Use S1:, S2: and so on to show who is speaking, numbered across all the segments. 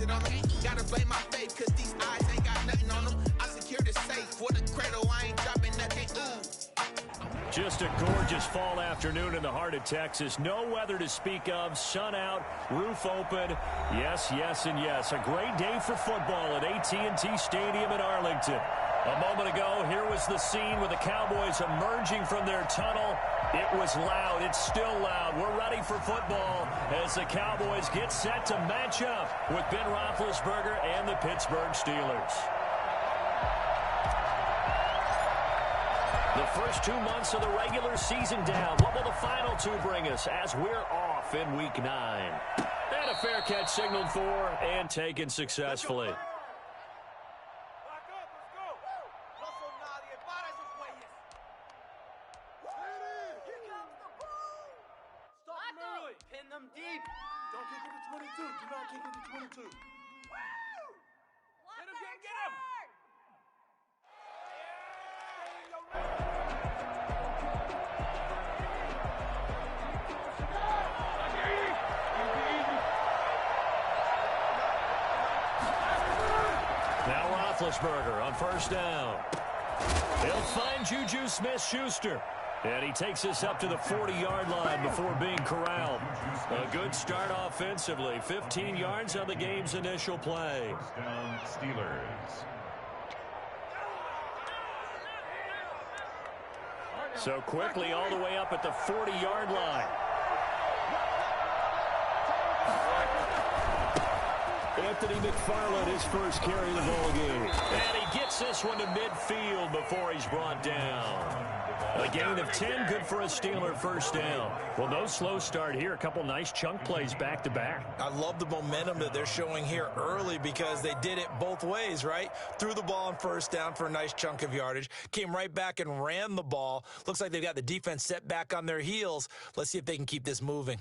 S1: it on them. Gotta blame my faith, cause these eyes ain't got nothing on them. I secure the safe for the cradle, I ain't dropping nothing.
S2: Just a gorgeous fall afternoon in the heart of Texas. No weather to speak of. Sun out, roof open. Yes, yes, and yes. A great day for football at AT&T Stadium in Arlington. A moment ago, here was the scene with the Cowboys emerging from their tunnel. It was loud. It's still loud. We're ready for football as the Cowboys get set to match up with Ben Roethlisberger and the Pittsburgh Steelers. The first 2 months of the regular season down. What will the final two bring us as we're off in Week 9? And a fair catch signaled for and taken successfully.
S3: Pin them deep. Don't kick it to 22. Do not kick it to 22. Woo! Get him, get him, get him!
S2: Now Roethlisberger on first down. He'll find Juju Smith-Schuster. And he takes us up to the 40-yard line before being corralled. A good start offensively. 15 yards on the game's initial play.
S4: Down Steelers.
S2: So quickly all the way up at the 40-yard line. Anthony McFarland, his first carry of the ball game. And he gets this one to midfield before he's brought down. A gain of 10, good for a Steeler first down. Well, no slow start here. A couple nice chunk plays back-to-back.
S5: I love the momentum that they're showing here early because they did it both ways, right? Threw the ball on first down for a nice chunk of yardage. Came right back and ran the ball. Looks like they've got the defense set back on their heels. Let's see if they can keep this moving.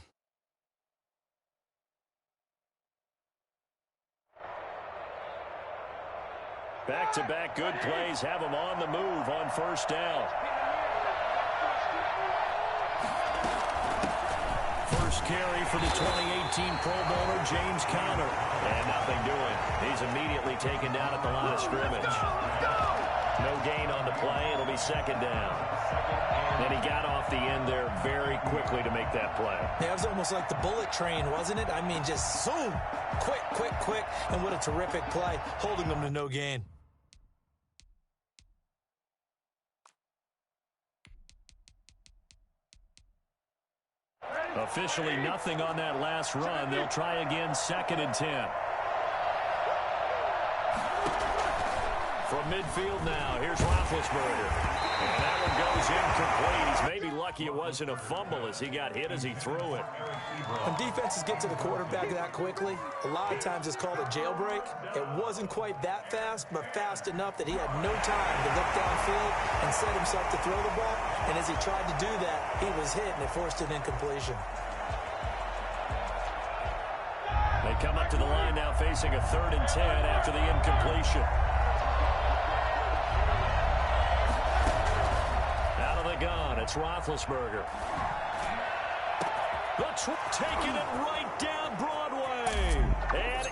S2: Back-to-back good plays have them on the move on first down. First carry for the 2018 Pro Bowler, James Conner. And nothing doing. He's immediately taken down at the line of scrimmage. No gain on the play. It'll be second down. And he got off the end there very quickly to make that play.
S5: Yeah, it was almost like the bullet train, wasn't it? I mean, just zoom. Quick, quick, quick. And what a terrific play, holding them to no gain.
S2: Officially nothing on that last run. They'll try again, 2nd and 10. From midfield now, here's Roethlisberger. And that one goes incomplete. He's maybe lucky it wasn't a fumble as he got hit as he threw it.
S5: When defenses get to the quarterback that quickly, a lot of times it's called a jailbreak. It wasn't quite that fast, but fast enough that he had no time to look downfield and set himself to throw the ball. And as he tried to do that, he was hit, and it forced an incompletion.
S2: They come up to the line now facing a 3rd and 10 after the incompletion. Out of the gun, it's Roethlisberger. Taking it right down Broadway. And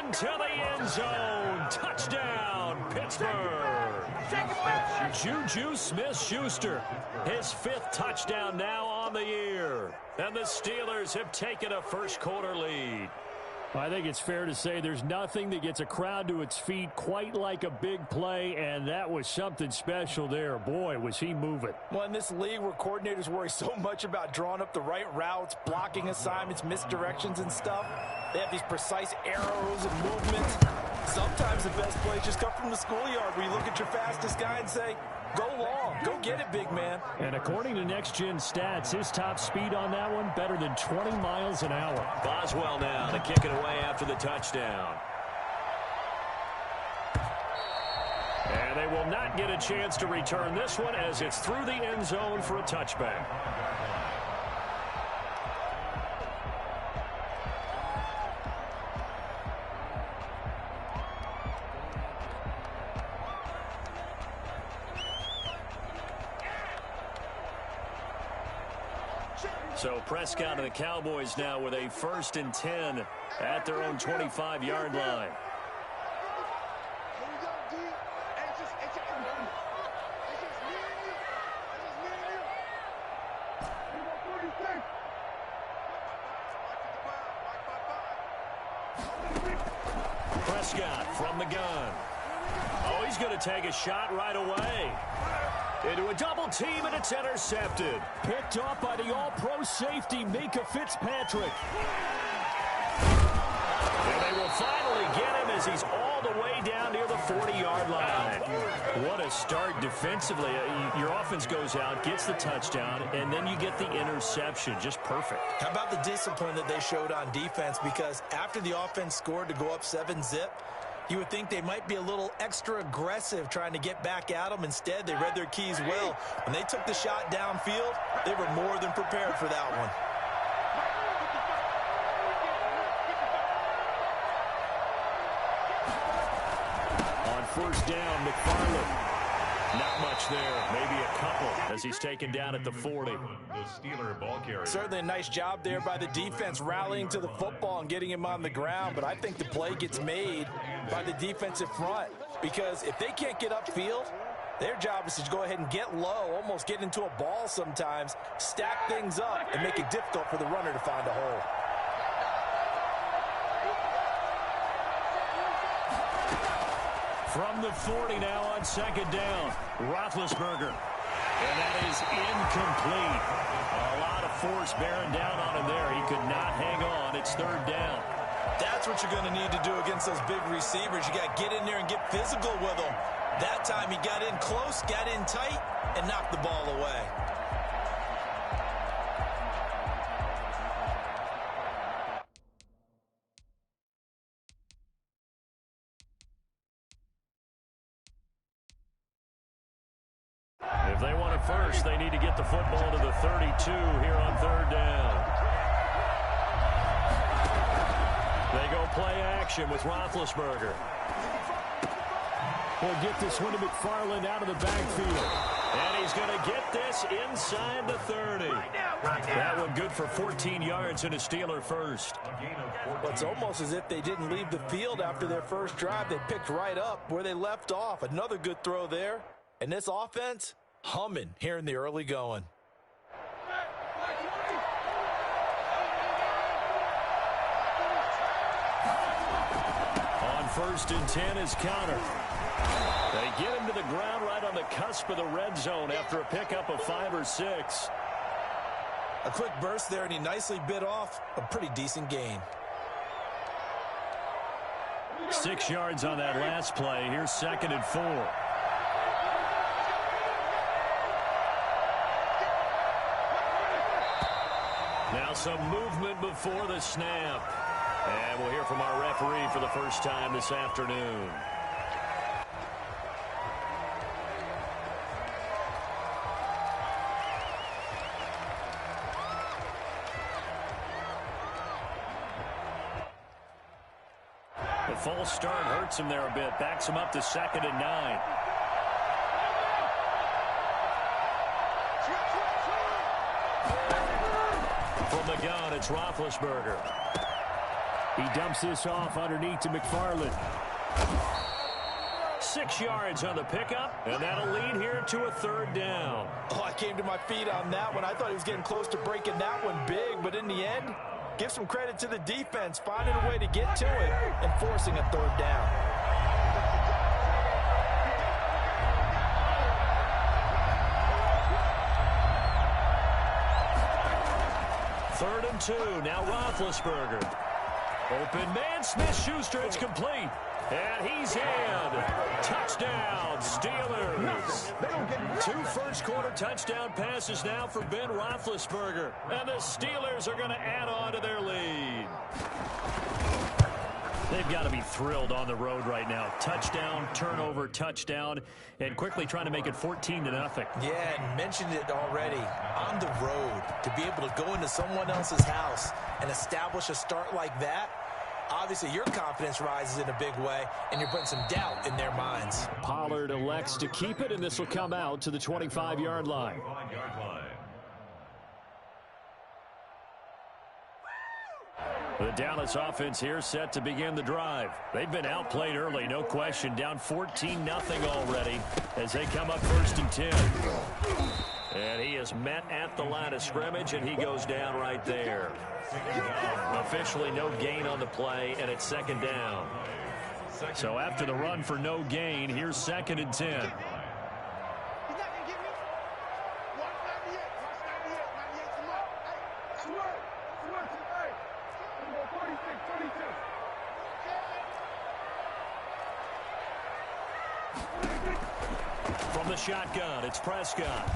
S2: into the end zone. Touchdown, Pittsburgh. Juju Smith-Schuster, his 5th touchdown now on the year. And the Steelers have taken a first-quarter lead. I think it's fair to say there's nothing that gets a crowd to its feet quite like a big play, and that was something special there. Boy, was he moving.
S5: Well, in this league where coordinators worry so much about drawing up the right routes, blocking assignments, misdirections and stuff, they have these precise arrows and movements. Sometimes the best plays just come from the schoolyard where you look at your fastest guy and say, go long, go get it, big man.
S2: And according to Next Gen Stats, his top speed on that one, better than 20 miles an hour. Boswell now to kick it away after the touchdown. And they will not get a chance to return this one as it's through the end zone for a touchback. So Prescott and the Cowboys now with a 1st and 10 at their own 25-yard line. Prescott from the gun. Oh, he's going to take a shot right away. Into a double team, and it's intercepted.
S6: Picked off by the all-pro safety, Minka Fitzpatrick.
S2: And they will finally get him as he's all the way down near the 40-yard line. What a start defensively. Your offense goes out, gets the touchdown, and then you get the interception. Just perfect.
S5: How about the discipline that they showed on defense? Because after the offense scored to go up 7-zip, you would think they might be a little extra aggressive trying to get back at them. Instead, they read their keys well. When they took the shot downfield, they were more than prepared for that one.
S2: On 1st down, McFarland. Not much there, maybe a couple as he's taken down at the 40.
S4: The Steeler ball carrier.
S5: Certainly a nice job there by the defense rallying to the football and getting him on the ground, but I think the play gets made by the defensive front because if they can't get upfield, their job is to go ahead and get low, almost get into a ball sometimes, stack things up, and make it difficult for the runner to find a hole.
S2: From the 40 now on 2nd down, Roethlisberger. And that is incomplete. A lot of force bearing down on him there. He could not hang on. It's 3rd down.
S5: That's what you're going to need to do against those big receivers. You got to get in there and get physical with them. That time he got in close, got in tight, and knocked the ball away.
S2: If they want it first, they need to get the football to the 32 here on 3rd down. They go play action with Roethlisberger.
S6: We'll get this one to McFarland out of the backfield.
S2: And he's going to get this inside the 30. That one good for 14 yards and a Steeler first.
S5: Well, it's almost as if they didn't leave the field after their first drive. They picked right up where they left off. Another good throw there. And this offense, humming here in the early going.
S2: On 1st and 10 is Counter. They get him to the ground right on the cusp of the red zone after a pickup of 5 or 6.
S5: A quick burst there, and he nicely bit off a pretty decent gain.
S2: 6 yards on that last play. Here's 2nd and 4. Now some movement before the snap. And we'll hear from our referee for the first time this afternoon. The false start hurts him there a bit. Backs him up to 2nd and 9. From the gun, it's Roethlisberger.
S6: He dumps this off underneath to McFarland.
S2: 6 yards on the pickup, and that'll lead here to a 3rd down.
S5: Oh, I came to my feet on that one. I thought he was getting close to breaking that one big, but in the end, give some credit to the defense, finding a way to get to it and forcing a 3rd down.
S2: Third and 2, now Roethlisberger. Open man, Smith-Schuster, it's complete. And he's in. Touchdown, Steelers. 2 first-quarter touchdown passes now for Ben Roethlisberger. And the Steelers are going to add on to their lead. They've got to be thrilled on the road right now. Touchdown, turnover, touchdown, and quickly trying to make it 14-0.
S5: Yeah, and mentioned it already. On the road, to be able to go into someone else's house and establish a start like that, obviously your confidence rises in a big way, and you're putting some doubt in their minds.
S6: Pollard elects to keep it, and this will come out to the 25-yard line.
S2: The Dallas offense here set to begin the drive. They've been outplayed early, no question. Down 14-0 already as they come up 1st and 10. And he is met at the line of scrimmage, and he goes down right there. Officially no gain on the play, and it's 2nd down. So after the run for no gain, here's 2nd and 10. From the shotgun, it's Prescott.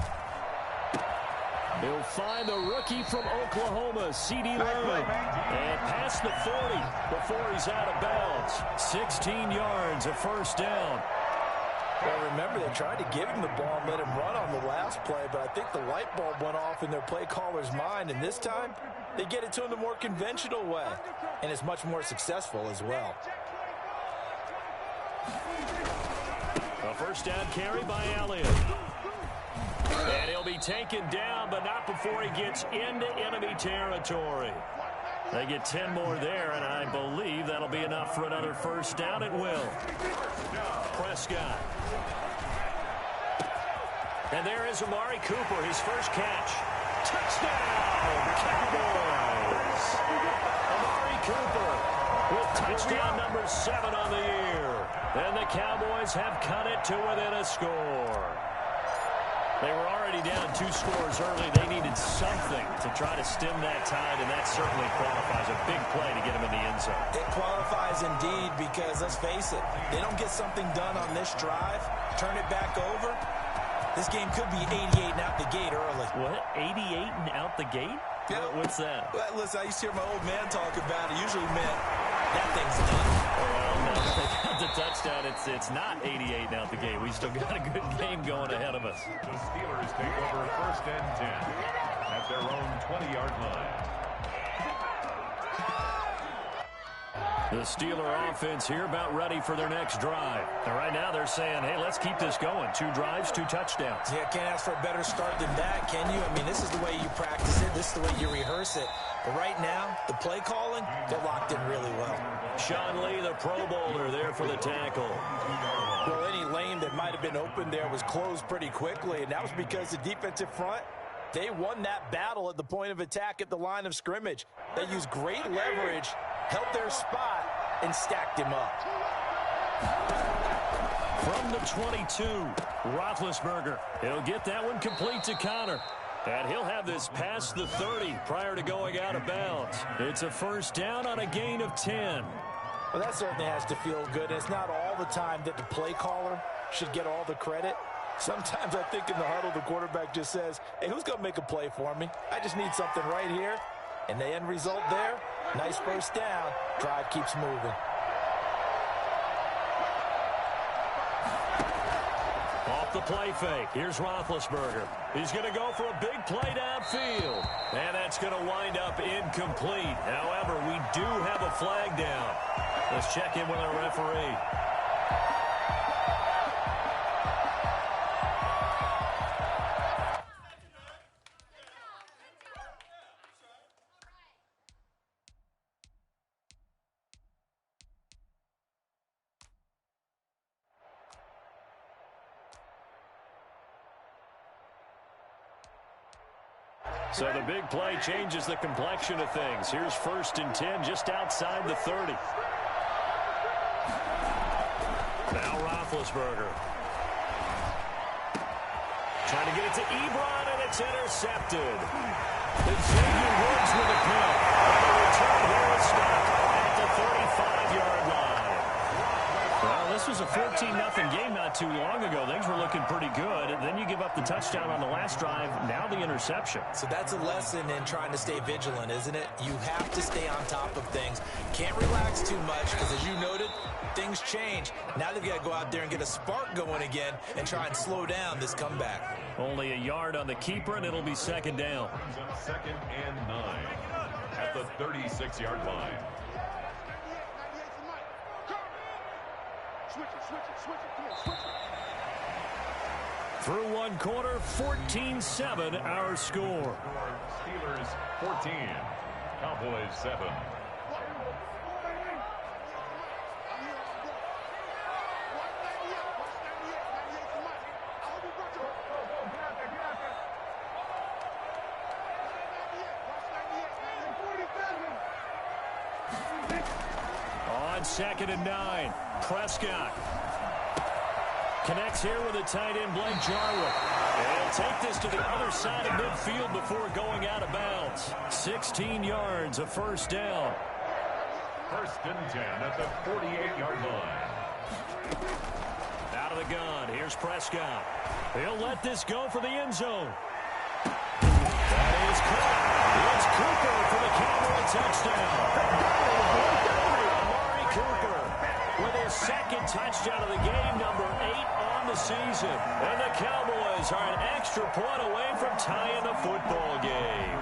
S2: He'll find the rookie from Oklahoma, C.D. Lamb, and past the 40 before he's out of bounds. 16 yards, a 1st down.
S5: Well, remember, they tried to give him the ball and let him run on the last play, but I think the light bulb went off in their play caller's mind, and this time they get it to him the more conventional way, and it's much more successful as well.
S2: A 1st down carry by Elliott. And he'll be taken down, but not before he gets into enemy territory. They get 10 more there, and I believe that'll be enough for another 1st down. It will. Prescott. And there is Amari Cooper, his first catch. Touchdown, Cowboys! Amari Cooper with touchdown number 7 on the year. And the Cowboys have cut it to within a score. They were already down 2 scores early. They needed something to try to stem that tide, and that certainly qualifies. A big play to get them in the end zone.
S5: It qualifies indeed because, let's face it, they don't get something done on this drive, turn it back over, this game could be 88 and out the gate early.
S2: What? 88 and out the gate?
S5: Yeah.
S2: What's that?
S5: Well, listen, I used to hear my old man talk about it. Usually meant that thing's done.
S2: Well, no, if they got the touchdown, it's not 88 and out the gate. We still got a good game going ahead of us.
S4: The Steelers take over 1st and 10 at their own 20-yard line.
S2: The Steeler offense here about ready for their next drive. And right now they're saying, hey, let's keep this going. 2 drives, 2 touchdowns.
S5: Yeah, can't ask for a better start than that, can you? I mean, this is the way you practice it. This is the way you rehearse it. But right now, the play calling, they're locked in really well.
S2: Sean Lee, the Pro Bowler, there for the tackle.
S5: Well, any lane that might have been open there was closed pretty quickly, and that was because the defensive front, they won that battle at the point of attack at the line of scrimmage. They used great leverage, held their spot, and stacked him up.
S2: From the 22, Roethlisberger. He'll get that one complete to Connor. And he'll have this past the 30 prior to going out of bounds. It's a 1st down on a gain of 10.
S5: Well, that certainly has to feel good. It's not all the time that the play caller should get all the credit. Sometimes I think in the huddle, the quarterback just says, hey, who's going to make a play for me? I just need something right here. And the end result there, nice 1st down. Drive keeps moving.
S2: Off the play fake, here's Roethlisberger. He's going to go for a big play downfield. And that's going to wind up incomplete. However, we do have a flag down. Let's check in with our referee. So the big play changes the complexion of things. Here's 1st and 10 just outside the 30. Now Roethlisberger. Trying to get it to Ebron, and it's intercepted. Xavier Woods with a pick. And the return here is stopped at the 35-yard line. Well, this was a 14-0 game not too long ago. Things were looking pretty good. And then you give up the touchdown on the last drive. Now the interception.
S5: So that's a lesson in trying to stay vigilant, isn't it? You have to stay on top of things. Can't relax too much because, as you noted, things change. Now they've got to go out there and get a spark going again and try and slow down this comeback.
S2: Only a yard on the keeper, and it'll be 2nd down.
S4: 2nd and 9 at the 36-yard line.
S2: Through 1 quarter, 14-7 our score.
S4: Steelers 14, Cowboys 7.
S2: on 2nd and 9. Prescott connects here with a tight end, Blake Jarwin. And take this to the other side of midfield before going out of bounds. 16 yards, a first down.
S4: 1st and 10 at the 48-yard line.
S2: Out of the gun, here's Prescott. He'll let this go for the end zone. That is caught. It's Cooper for the Cowboy touchdown. Amari Cooper with his 2nd touchdown of the game, number 8 on the season. And the Cowboys are an extra point away from tying the football game.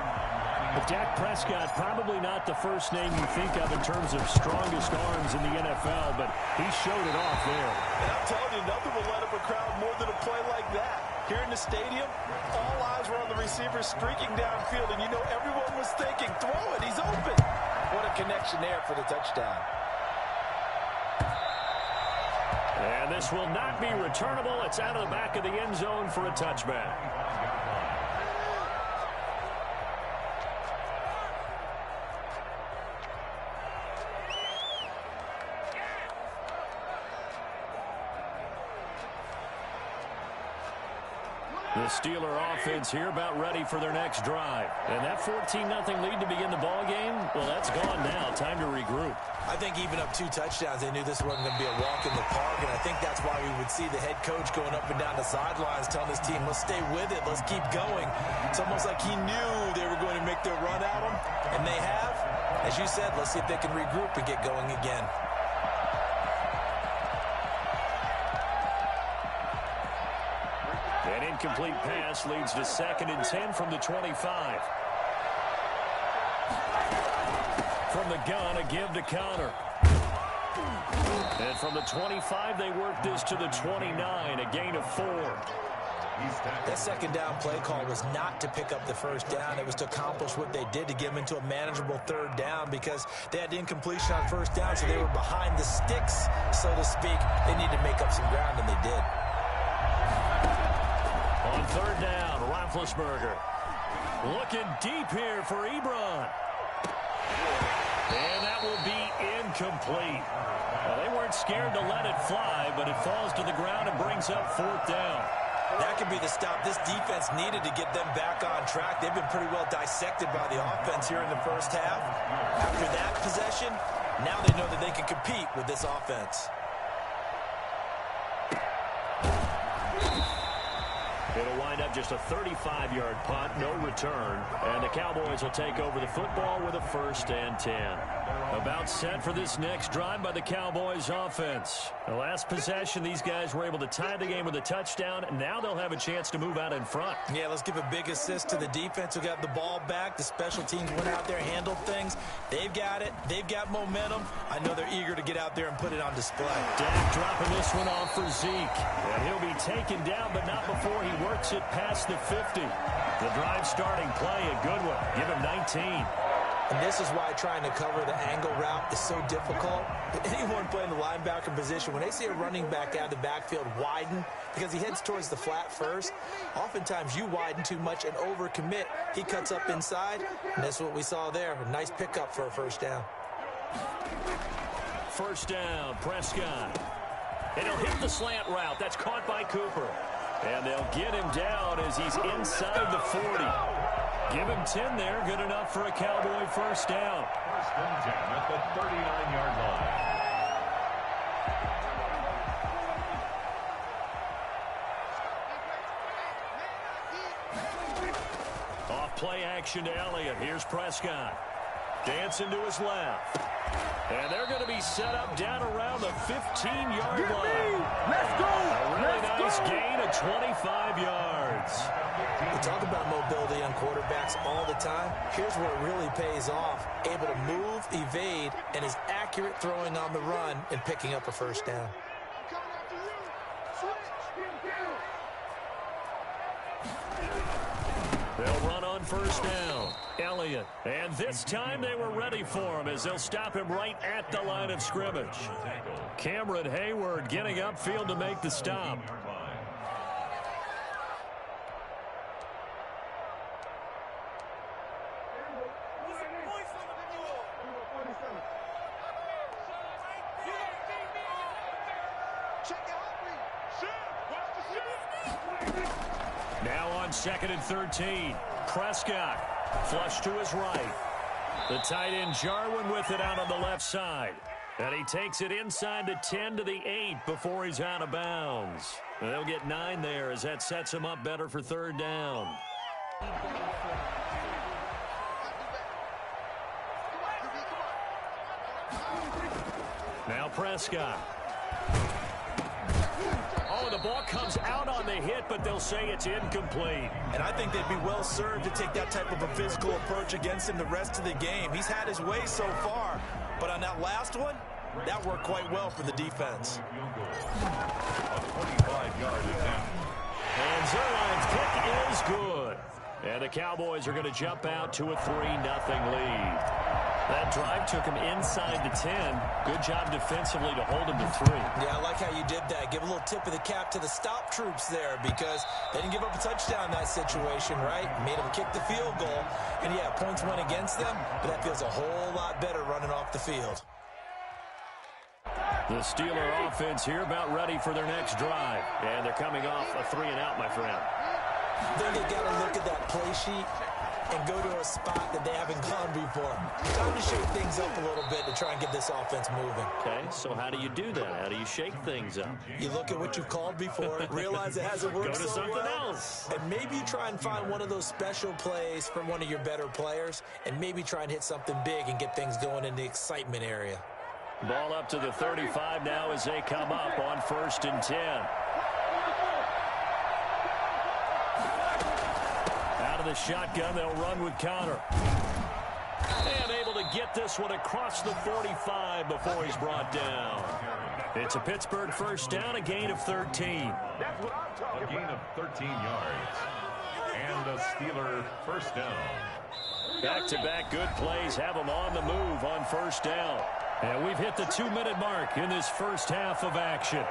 S2: But Dak Prescott, probably not the first name you think of in terms of strongest arms in the NFL, but he showed it off there.
S5: And I'm telling you, nothing will let up a crowd more than a play like that. Here in the stadium, all eyes were on the receiver streaking downfield, and you know everyone was thinking, throw it, he's open. What a connection there for the touchdown.
S2: And this will not be returnable. It's out of the back of the end zone for a touchback. The Steeler offense here about ready for their next drive. And that 14-0 lead to begin the ball game, well, that's gone now. Time to regroup.
S5: I think even up 2 touchdowns, they knew this wasn't going to be a walk in the park, and I think that's why we would see the head coach going up and down the sidelines telling his team, let's stay with it, let's keep going. It's almost like he knew they were going to make their run at him, and they have. As you said, let's see if they can regroup and get going again.
S2: An incomplete pass leads to 2nd and 10 from the 25. From the gun, a give to Connor. And from the 25, they work this to the 29, a gain of 4.
S5: That 2nd down play call was not to pick up the 1st down. It was to accomplish what they did to get them into a manageable 3rd down because they had incompletion on 1st down, so they were behind the sticks, so to speak. They needed to make up some ground, and they did.
S2: On 3rd down, Roethlisberger looking deep here for Ebron. And that will be incomplete. Well, they weren't scared to let it fly, but it falls to the ground and brings up 4th down.
S5: That could be the stop this defense needed to get them back on track. They've been pretty well dissected by the offense here in the 1st half. After that possession, now they know that they can compete with this offense.
S2: It'll wind up just a 35-yard punt, no return. And the Cowboys will take over the football with a 1st and 10. About set for this next drive by the Cowboys offense. The last possession, these guys were able to tie the game with a touchdown. And now they'll have a chance to move out in front.
S5: Yeah, let's give a big assist to the defense who got the ball back. The special teams went out there, handled things. They've got it. They've got momentum. I know they're eager to get out there and put it on display.
S2: Dak dropping this one off for Zeke. And he'll be taken down, but not before he works it past the 50. The drive starting play, a good one. Give him 19.
S5: And this is why trying to cover the angle route is so difficult. Anyone playing the linebacker position, when they see a running back out of the backfield widen, because he heads towards the flat first, oftentimes you widen too much and overcommit. He cuts up inside, and that's what we saw there. A nice pickup for a 1st down.
S2: 1st down, Prescott. And he'll hit the slant route. That's caught by Cooper. And they'll get him down as he's inside the 40. Give him 10 there. Good enough for a Cowboy 1st down.
S4: 1st and 10 at the 39-yard line.
S2: Off play action to Elliott. Here's Prescott. Dancing to his left. And they're going to be set up down around the 15-yard line.
S3: Let's go!
S2: A really nice gain of 25 yards.
S5: We talk about mobility on quarterbacks all the time. Here's where it really pays off. Able to move, evade, and is accurate throwing on the run and picking up a 1st down.
S2: They'll run on 1st down. Elliott. And this time they were ready for him as they'll stop him right at the line of scrimmage. Cameron Hayward getting upfield to make the stop. Now on 2nd and 13. Prescott flush to his right. The tight end Jarwin with it out on the left side. And he takes it inside the 10 to the 8 before he's out of bounds. They'll get 9 there as that sets him up better for 3rd down. Now Prescott. Oh, the ball comes out on the hit, but they'll say it's incomplete.
S5: And I think they'd be well served to take that type of a physical approach against him the rest of the game. He's had his way so far, but on that last one, that worked quite well for the defense.
S4: A 25-yard attempt.
S2: And Zerline's kick is good. And the Cowboys are going to jump out to a 3-0 lead. That drive took him inside the 10. Good job defensively to hold him to 3.
S5: Yeah, I like how you did that. Give a little tip of the cap to the stop troops there because they didn't give up a touchdown in that situation, right? Made them kick the field goal. And, yeah, points went against them, but that feels a whole lot better running off the field.
S2: The Steeler offense here about ready for their next drive. And they're coming off a 3-and-out, my friend.
S5: Then they got to look at that play sheet and go to a spot that they haven't gone before. Time to shake things up a little bit to try and get this offense moving.
S2: Okay, so how do you do that? How do you shake things up?
S5: You look at what you've called before, realize it hasn't worked
S2: Go to
S5: so
S2: something
S5: well,
S2: else.
S5: and maybe try and find one of those special plays from one of your better players, and maybe try and hit something big and get things going in the excitement area.
S2: Ball up to the 35 now as they come up on 1st and 10. Out of the shotgun, they'll run with Connor. And able to get this one across the 45 before he's brought down. It's a Pittsburgh 1st down, a gain of 13.
S4: A gain of 13 yards. And a Steeler 1st down.
S2: Back-to-back good plays have them on the move on 1st down. And we've hit the 2-minute mark in this first half of action.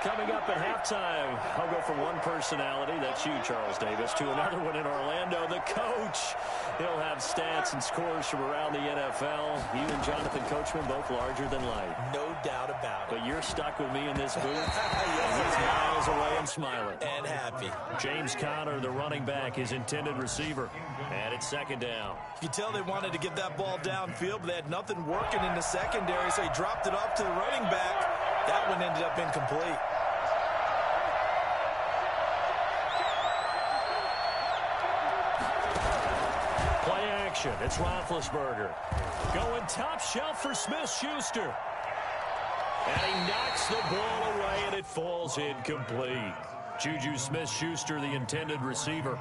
S2: Coming up at halftime, I'll go from one personality, that's you, Charles Davis, to another one in Orlando, the coach. He'll have stats and scores from around the NFL. You and Jonathan Coachman, both larger than life.
S5: No doubt about it.
S2: But you're stuck with me in this booth. And he's miles away and smiling.
S5: And happy.
S2: James Conner, the running back, his intended receiver. And it's 2nd down.
S5: You can tell they wanted to get that ball downfield, but they had nothing working in the secondary, so he dropped it off to the running back. That one ended up incomplete.
S2: Play action. It's Roethlisberger. Going top shelf for Smith-Schuster. And he knocks the ball away, and it falls incomplete. Juju Smith-Schuster, the intended receiver.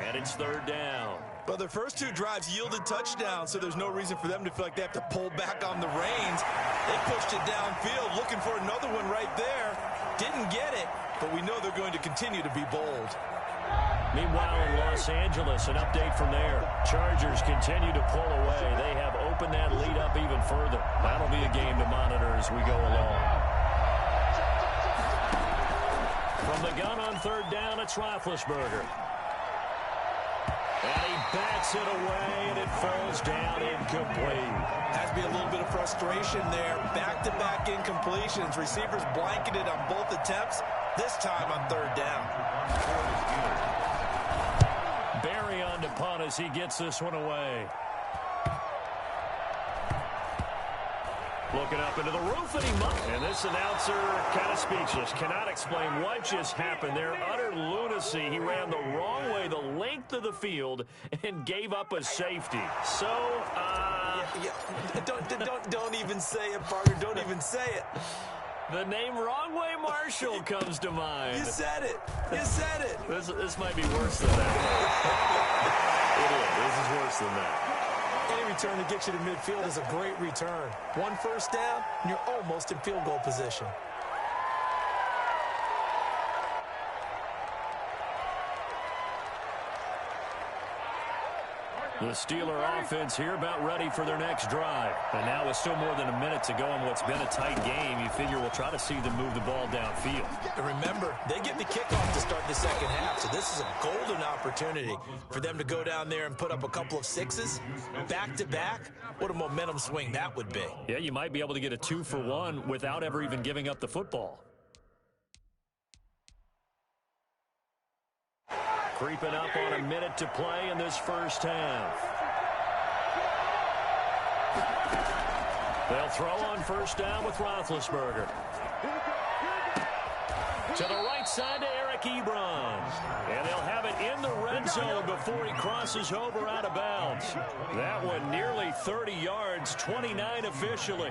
S2: And it's 3rd down.
S5: But their first 2 drives yielded touchdowns, so there's no reason for them to feel like they have to pull back on the reins. They pushed it downfield, looking for another one right there. Didn't get it, but we know they're going to continue to be bold.
S2: Meanwhile, in Los Angeles, an update from there. Chargers continue to pull away. They have opened that lead up even further. That'll be a game to monitor as we go along. From the gun on 3rd down, it's Roethlisberger. And he bats it away, and it falls down incomplete.
S5: Has to be a little bit of frustration there. Back-to-back incompletions. Receivers blanketed on both attempts, this time on 3rd down.
S2: Barry on to punt as he gets this one away. Looking up into the roof, and he might. And this announcer kind of speechless. Cannot explain what just happened there. Utter lunacy. He ran the wrong way the length of the field and gave up a safety. So,
S5: Don't even say it, Parker. Don't even say it.
S2: the name Wrong Way Marshall comes to mind.
S5: You said it. You said it.
S2: This might be worse than that. It is. This is worse than that.
S5: Any return to get you to midfield is a great return. 1 1st down, and you're almost in field goal position.
S2: The Steeler offense here about ready for their next drive. And now with still more than a minute to go in what's been a tight game, you figure we'll try to see them move the ball downfield.
S5: And remember, they get the kickoff to start the second half, so this is a golden opportunity for them to go down there and put up a couple of sixes back-to-back. What a momentum swing that would be.
S2: Yeah, you might be able to get a 2-for-1 without ever even giving up the football. Creeping up on a minute to play in this first half. They'll throw on first down with Roethlisberger. To the right side to Eric Ebron. And they'll have it in the red zone before he crosses over out of bounds. That one nearly 30 yards, 29 officially.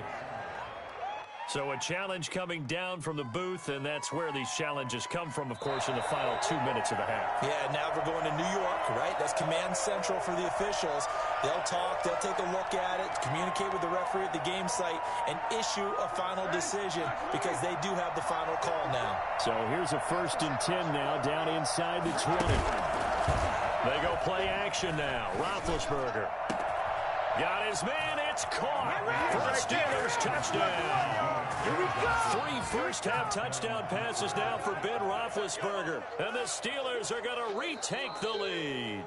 S2: So a challenge coming down from the booth, and that's where these challenges come from, of course, in the final 2 minutes of the half.
S5: Yeah, now we're going to New York, right? That's command central for the officials. They'll talk, they'll take a look at it, communicate with the referee at the game site, and issue a final decision because they do have the final call now.
S2: So here's a 1st and 10 now, down inside the 20. They go play action now. Roethlisberger. Got his man, it's caught for the Steelers touchdown. 3 first-half touchdown passes now for Ben Roethlisberger. And the Steelers are going to retake the lead.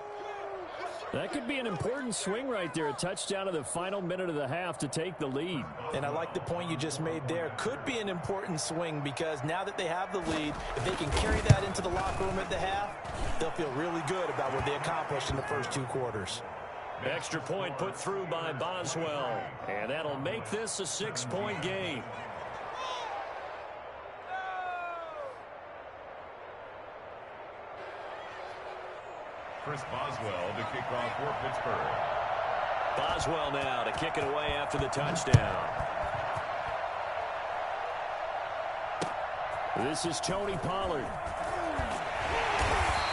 S2: That could be an important swing right there. A touchdown in the final minute of the half to take the lead.
S5: And I like the point you just made there. Could be an important swing because now that they have the lead, if they can carry that into the locker room at the half, they'll feel really good about what they accomplished in the first 2 quarters.
S2: Extra point put through by Boswell. And that'll make this a 6-point game.
S4: Chris Boswell to kick off for Pittsburgh.
S2: Boswell now to kick it away after the touchdown. This is Tony Pollard.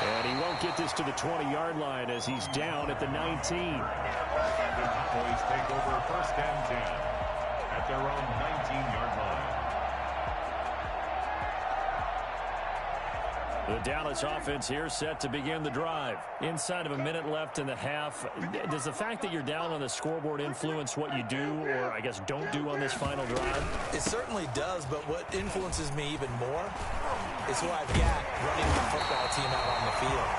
S2: And he won't get this to the 20-yard line as he's down at the 19.
S4: The Cowboys take over 1st and 10 at their own 19-yard line.
S2: The Dallas offense here set to begin the drive. Inside of a minute left in the half. Does the fact that you're down on the scoreboard influence what you do or, I guess, don't do on this final drive?
S5: It certainly does, but what influences me even more is who I've got running the football team out on the field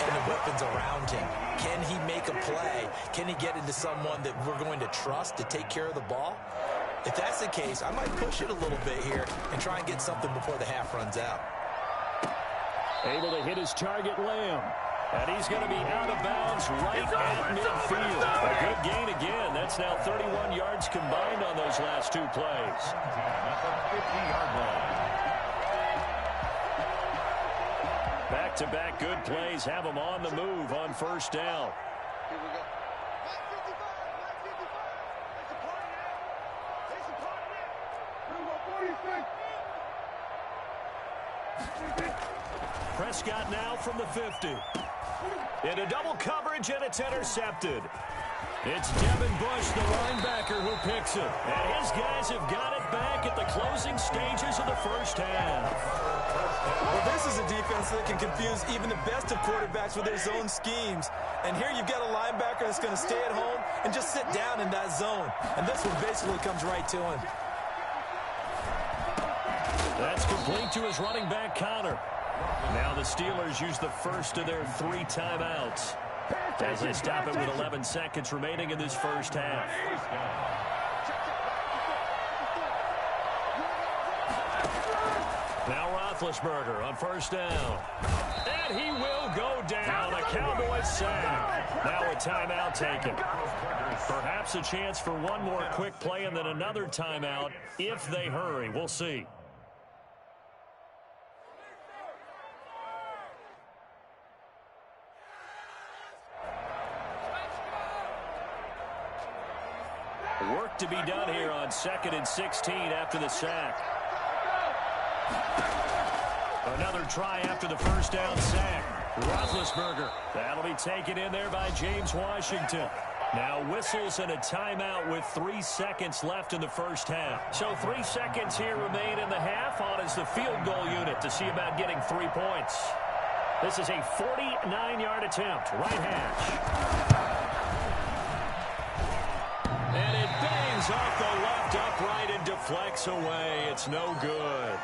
S5: and the weapons around him. Can he make a play? Can he get into someone that we're going to trust to take care of the ball? If that's the case, I might push it a little bit here and try and get something before the half runs out.
S2: Able to hit his target, Lamb. And he's going to be out of bounds right at midfield. A good gain again. That's now 31 yards combined on those last 2 plays.
S4: At the 50-yard line.
S2: Back-to-back good plays have them on the move on first down.
S3: Here we go.
S2: Prescott now from the 50. Into double coverage, and it's intercepted. It's Devin Bush, the linebacker, who picks it. And his guys have got it back at the closing stages of the first half.
S5: Well, this is a defense that can confuse even the best of quarterbacks with their zone schemes. And here you've got a linebacker that's going to stay at home and just sit down in that zone. And this one basically comes right to him.
S2: That's complete to his running back, Connor. Now the Steelers use the first of their 3 timeouts as they stop it with 11 seconds remaining in this first half. Now Roethlisberger on first down. And he will go down. A Cowboys sack. Now a timeout taken. Perhaps a chance for one more quick play and then another timeout if they hurry. We'll see. Work to be done here on 2nd and 16 after the sack. Another try after the first down sack. Roethlisberger. That'll be taken in there by James Washington. Now whistles and a timeout with 3 seconds left in the first half. So 3 seconds here remain in the half. On is the field goal unit to see about getting 3 points. This is a 49-yard attempt. Right hash. gets away. It's no good.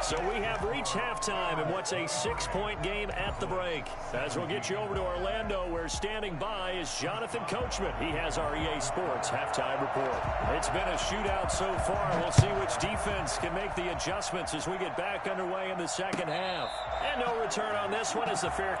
S2: So we have reached halftime in what's a 6-point game at the break. As we'll get you over to Orlando, where standing by is Jonathan Coachman. He has our EA Sports halftime report. It's been a shootout so far. We'll see which defense can make the adjustments as we get back underway in the second half. And no return on this one as the fair...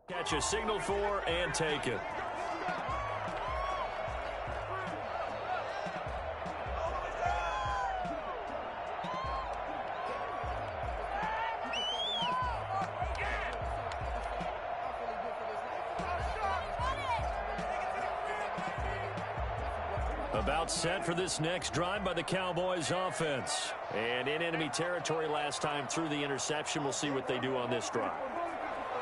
S2: Catch a signal for and take it. About set for this next drive by the Cowboys offense. And in enemy territory last time through the interception. We'll see what they do on this drive.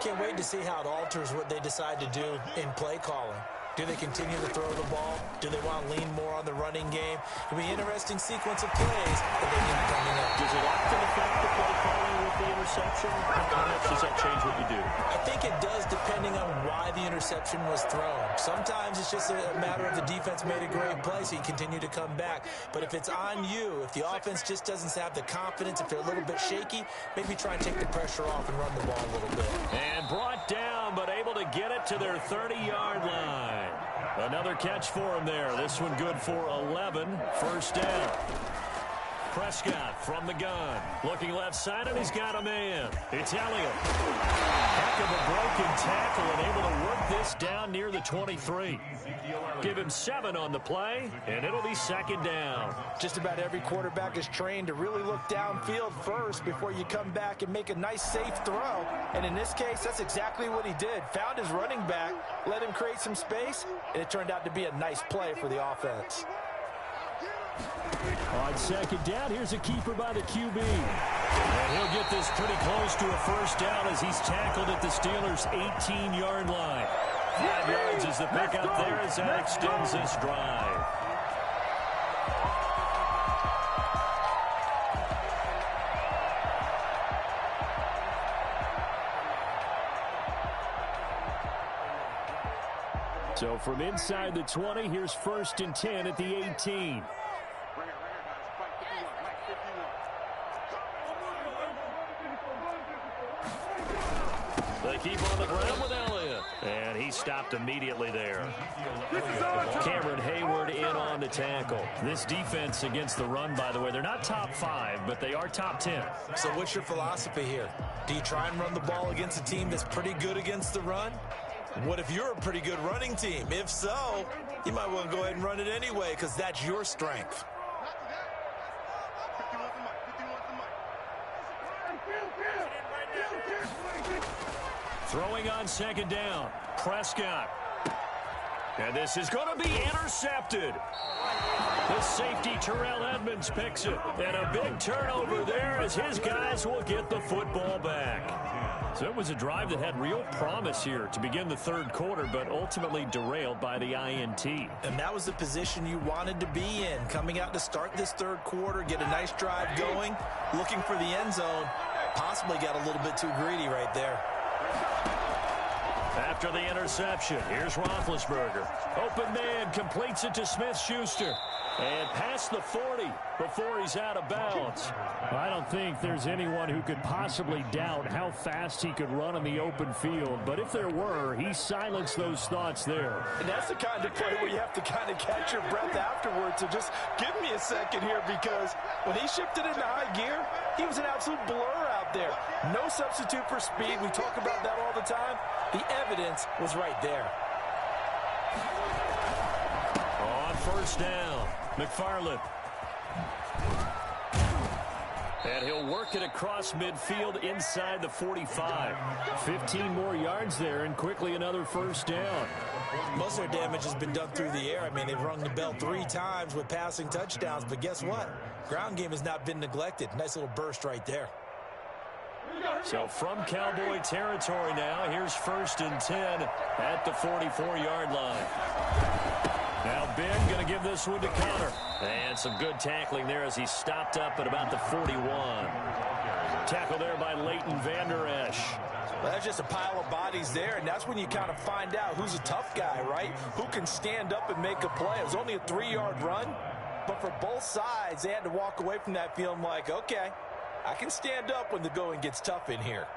S5: Can't wait to see how it alters what they decide to do in play calling. Do they continue to throw the ball? Do they want to lean more on the running game? It'll be an interesting sequence of plays that they need coming up.
S2: Does it often affect the play calling with the interception? How much does that change what you do?
S5: I think it does, depending on why the interception was thrown. Sometimes it's just a matter of the defense made a great play, so you continue to come back. But if it's on you, if the offense just doesn't have the confidence, if they're a little bit shaky, maybe try and take the pressure off and run the ball a little bit.
S2: And brought down, but able to get it to their 30-yard line. Another catch for him there. This one good for 11. First down. Prescott from the gun. Looking left side, and he's got a man. It's Elliott. Heck of a broken tackle and able to work this down near the 23. Give him 7 on the play, and it'll be second down.
S5: Just about every quarterback is trained to really look downfield first before you come back and make a nice, safe throw. And in this case, that's exactly what he did. Found his running back, let him create some space, and it turned out to be a nice play for the offense.
S6: On second down, here's a keeper by the QB.
S2: And he'll get this pretty close to a first down as he's tackled at the Steelers' 18-yard line. 5 yards is the pickup there as that extends this drive.
S6: So from inside the 20, here's 1st and 10 at the 18.
S2: They keep on the ground with Elliott. And he stopped immediately there. Cameron Hayward in on the tackle. This defense against the run, by the way, they're not top 5, but they are top 10.
S5: So what's your philosophy here? Do you try and run the ball against a team that's pretty good against the run? What if you're a pretty good running team? If so, you might want to go ahead and run it anyway because that's your strength.
S2: Throwing on second down, Prescott. And this is going to be intercepted. The safety, Terrell Edmonds, picks it. And a big turnover there as his guys will get the football back. So it was a drive that had real promise here to begin the third quarter, but ultimately derailed by the INT.
S5: And that was the position you wanted to be in, coming out to start this third quarter, get a nice drive going, looking for the end zone. Possibly got a little bit too greedy right there.
S2: After the interception, here's Roethlisberger. Open man, completes it to Smith-Schuster. And past the 40 before he's out of bounds.
S6: I don't think there's anyone who could possibly doubt how fast he could run in the open field. But if there were, he silenced those thoughts there.
S5: And that's the kind of play where you have to kind of catch your breath afterwards. So just give me a second here, because when he shifted into high gear, he was an absolute blur out there. No substitute for speed. We talk about that all the time. The evidence was right there.
S2: On first down, McFarland. And he'll work it across midfield inside the 45. 15 more yards there and quickly another first down.
S5: Most of their damage has been done through the air. I mean, they've rung the bell 3 times with passing touchdowns. But guess what? Ground game has not been neglected. Nice little burst right there.
S2: So from Cowboy territory now, here's 1st and 10 at the 44-yard line. Now Ben going to give this one to Connor. And some good tackling there as he stopped up at about the 41. Tackle there by Leighton Vander Esch.
S5: Well, that's just a pile of bodies there, and that's when you kind of find out who's a tough guy, right? Who can stand up and make a play. It was only a 3-yard run, but for both sides, they had to walk away from that feeling like, okay, I can stand up when the going gets tough in here.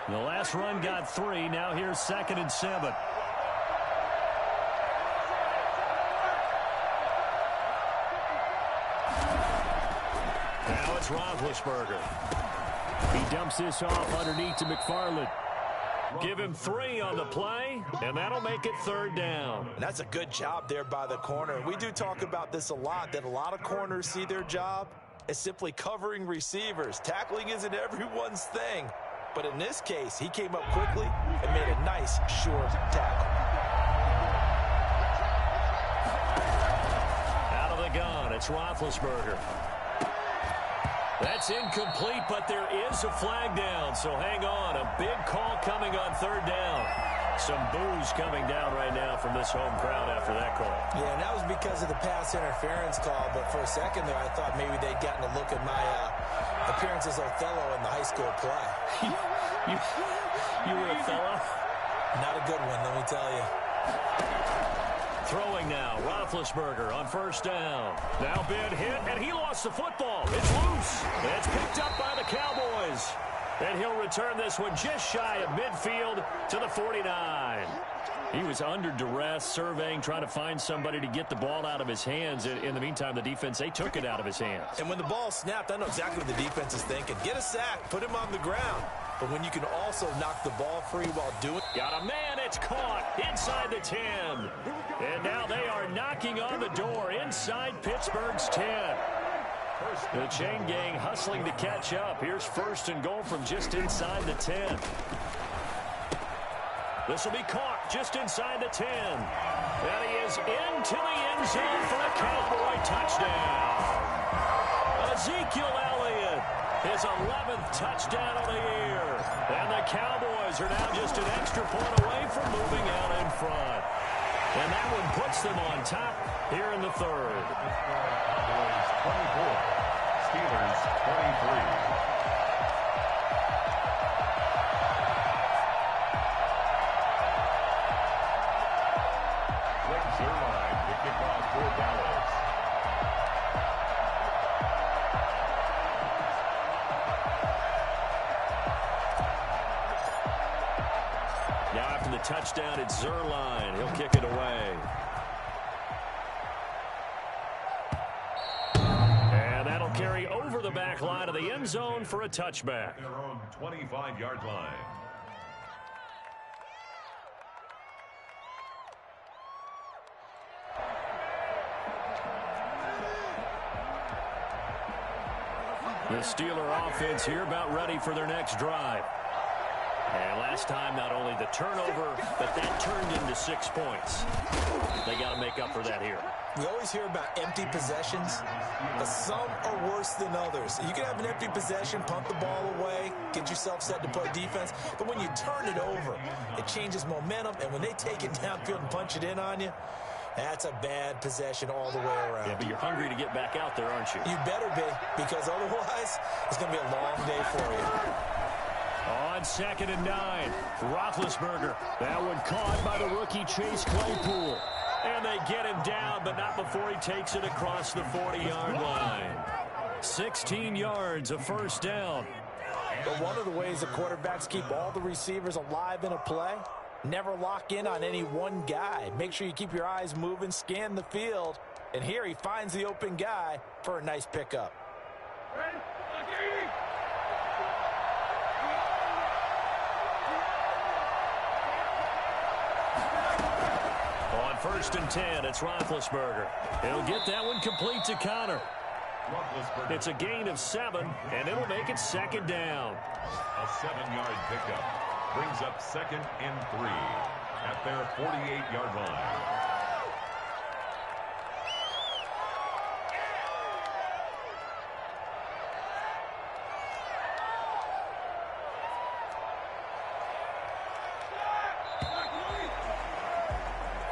S2: The last run got 3. Now here's 2nd and 7. Now it's Roethlisberger. He dumps this off underneath to McFarland. Give him 3 on the play, and that'll make it 3rd down.
S5: And that's a good job there by the corner. We do talk about this a lot, that a lot of corners see their job as simply covering receivers. Tackling isn't everyone's thing. But in this case, he came up quickly and made a nice, short tackle.
S2: Out of the gun, it's Roethlisberger. That's incomplete, but there is a flag down, so hang on. A big call coming on 3rd down. Some boos coming down right now from this home crowd after that call.
S5: Yeah, and that was because of the pass interference call, but for a second there, I thought maybe they'd gotten a look at my appearance as Othello in the high school play.
S2: You were Othello?
S5: Not a good one, let me tell you.
S2: Throwing now, Roethlisberger on 1st down. Now Ben hit, and he lost the football. It's loose. It's picked up by the Cowboys. And he'll return this one just shy of midfield to the 49. He was under duress, surveying, trying to find somebody to get the ball out of his hands. In the meantime, the defense, they took it out of his hands.
S5: And when the ball snapped, I know exactly what the defense is thinking. Get a sack, put him on the ground. But when you can also knock the ball free while doing...
S2: Got a man, it's caught inside the 10. And now they are knocking on the door inside Pittsburgh's 10. The chain gang hustling to catch up. Here's 1st and goal from just inside the 10. This will be caught just inside the 10. And he is into the end zone for a Cowboy touchdown. Ezekiel Elliott, his 11th touchdown of the year. And the Cowboys are now just an extra point away from moving out in front. And that one puts them on top here in the 3rd.
S4: Cowboys 24, Steelers 23. Zerline, the kickoff for Dallas.
S2: Now after the touchdown, it's Zerline. He'll kick it away. And that'll carry over the back line of the end zone for a touchback.
S4: Their own 25-yard line.
S2: The Steeler offense here about ready for their next drive. And last time, not only the turnover, but that turned into 6 points. They got to make up for that here.
S5: We always hear about empty possessions, but some are worse than others. You can have an empty possession, punt the ball away, get yourself set to play defense, but when you turn it over, it changes momentum, and when they take it downfield and punch it in on you, that's a bad possession all the way around.
S2: Yeah, but you're hungry to get back out there, aren't you?
S5: You better be, because otherwise, it's going to be a long day for you.
S2: On 2nd and 9, Roethlisberger. That one caught by the rookie Chase Claypool. And they get him down, but not before he takes it across the 40-yard line. 16 yards, a first down.
S5: But one of the ways the quarterbacks keep all the receivers alive in a play, never lock in on any one guy. Make sure you keep your eyes moving, scan the field. And here he finds the open guy for a nice pickup.
S2: first and 10. It's Roethlisberger. He'll get that one complete to Connor. It's a gain of 7, and it'll make it second down.
S4: A 7-yard pickup brings up 2nd and 3 at their 48-yard line.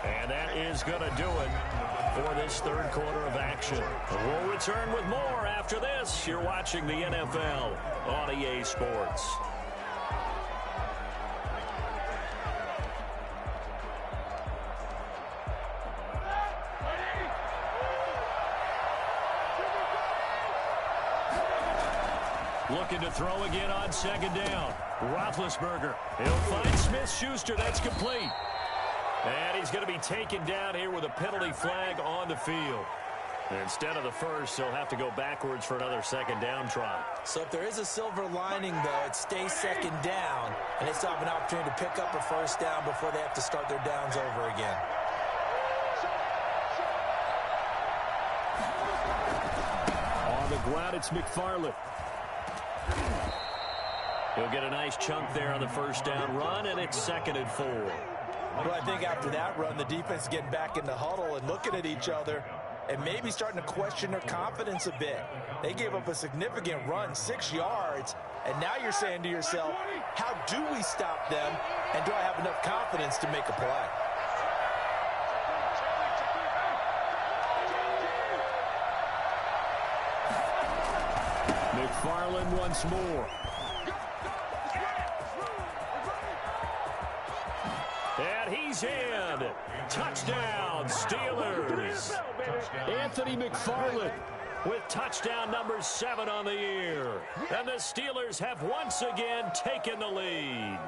S2: And that is going to do it for this third quarter of action. We'll return with more after this. You're watching the NFL on EA Sports. Looking to throw again on second down. Roethlisberger. He'll find Smith-Schuster. That's complete. And he's going to be taken down here with a penalty flag on the field. Instead of the first, he'll have to go backwards for another second down try.
S5: So if there is a silver lining, though, it stays second down, and they still have an opportunity to pick up a first down before they have to start their downs over again.
S6: On the ground, it's McFarland.
S2: He'll get a nice chunk there on the first down run, and it's 2nd and 4.
S5: Well, I think after that run, the defense is getting back in the huddle and looking at each other and maybe starting to question their confidence a bit. They gave up a significant run, 6 yards, and now you're saying to yourself, how do we stop them, and do I have enough confidence to make a play?
S6: McFarland once more.
S2: And he's in. Touchdown, Steelers.
S6: Anthony McFarland
S2: With touchdown number 7 on the year. And the Steelers have once again taken the lead.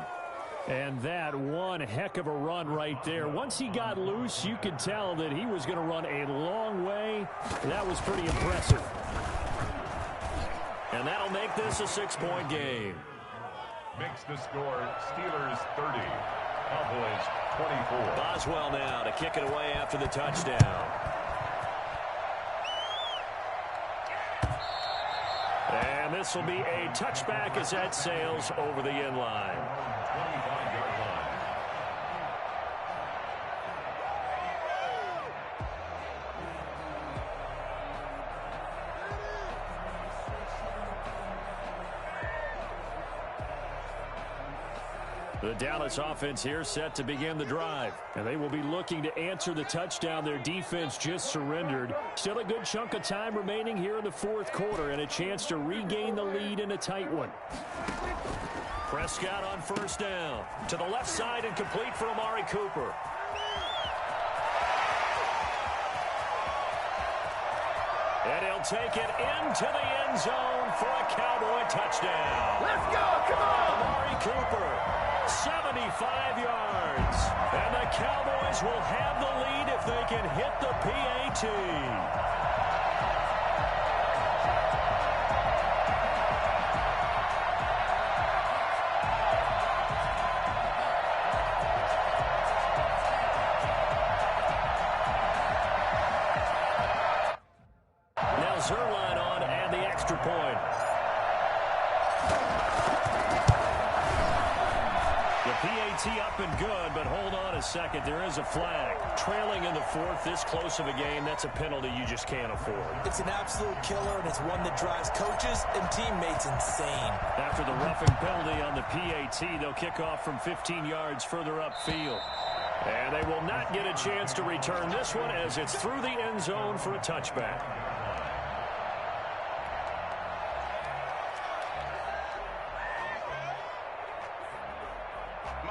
S6: And that one heck of a run right there. Once he got loose, you could tell that he was going to run a long way. That was pretty impressive.
S2: And that'll make this a 6-point game.
S4: Makes the score Steelers 30. Cowboys 24.
S2: Boswell now to kick it away after the touchdown. And this will be a touchback as that sails over the end line.
S4: 25-yard line.
S6: The Dallas offense here set to begin the drive. And they will be looking to answer the touchdown their defense just surrendered. Still a good chunk of time remaining here in the fourth quarter and a chance to regain the lead in a tight one.
S2: Prescott on first down. To the left side and complete for Amari Cooper. And he'll take it into the end zone for a Cowboy touchdown.
S3: Let's go, come on!
S2: Amari Cooper, 75 yards. And the Cowboys will have the lead if they can hit the PAT. Zerline on and the extra point. The PAT up and good, but hold on a second. There is a flag. Trailing in the fourth, this close of a game, that's a penalty you just can't afford.
S5: It's an absolute killer, and it's one that drives coaches and teammates insane.
S6: After the roughing penalty on the PAT, they'll kick off from 15 yards further upfield.
S2: And they will not get a chance to return this one as it's through the end zone for a touchback.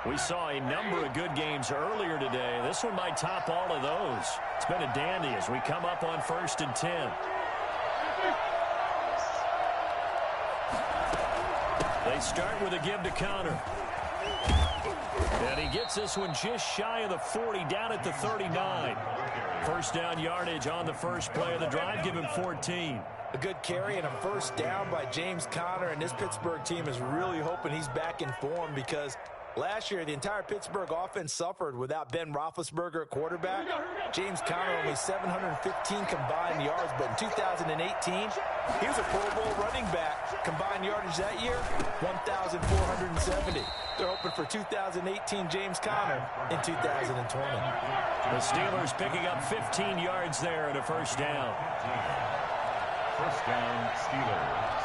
S2: We saw a number of good games earlier today. This one might top all of those. It's been a dandy as we come up on 1st and 10. They start with a give to Connor. And he gets this one just shy of the 40, down at the 39. First down yardage on the first play of the drive. Give him 14.
S5: A good carry and a first down by James Conner, and this Pittsburgh team is really hoping he's back in form because Last year, the entire Pittsburgh offense suffered without Ben Roethlisberger at quarterback. James Conner only 715 combined yards, but in 2018, he was a Pro Bowl running back. Combined yardage that year, 1,470. They're hoping for 2018 James Conner in 2020.
S2: The Steelers picking up 15 yards there and a first down.
S4: First down, Steelers.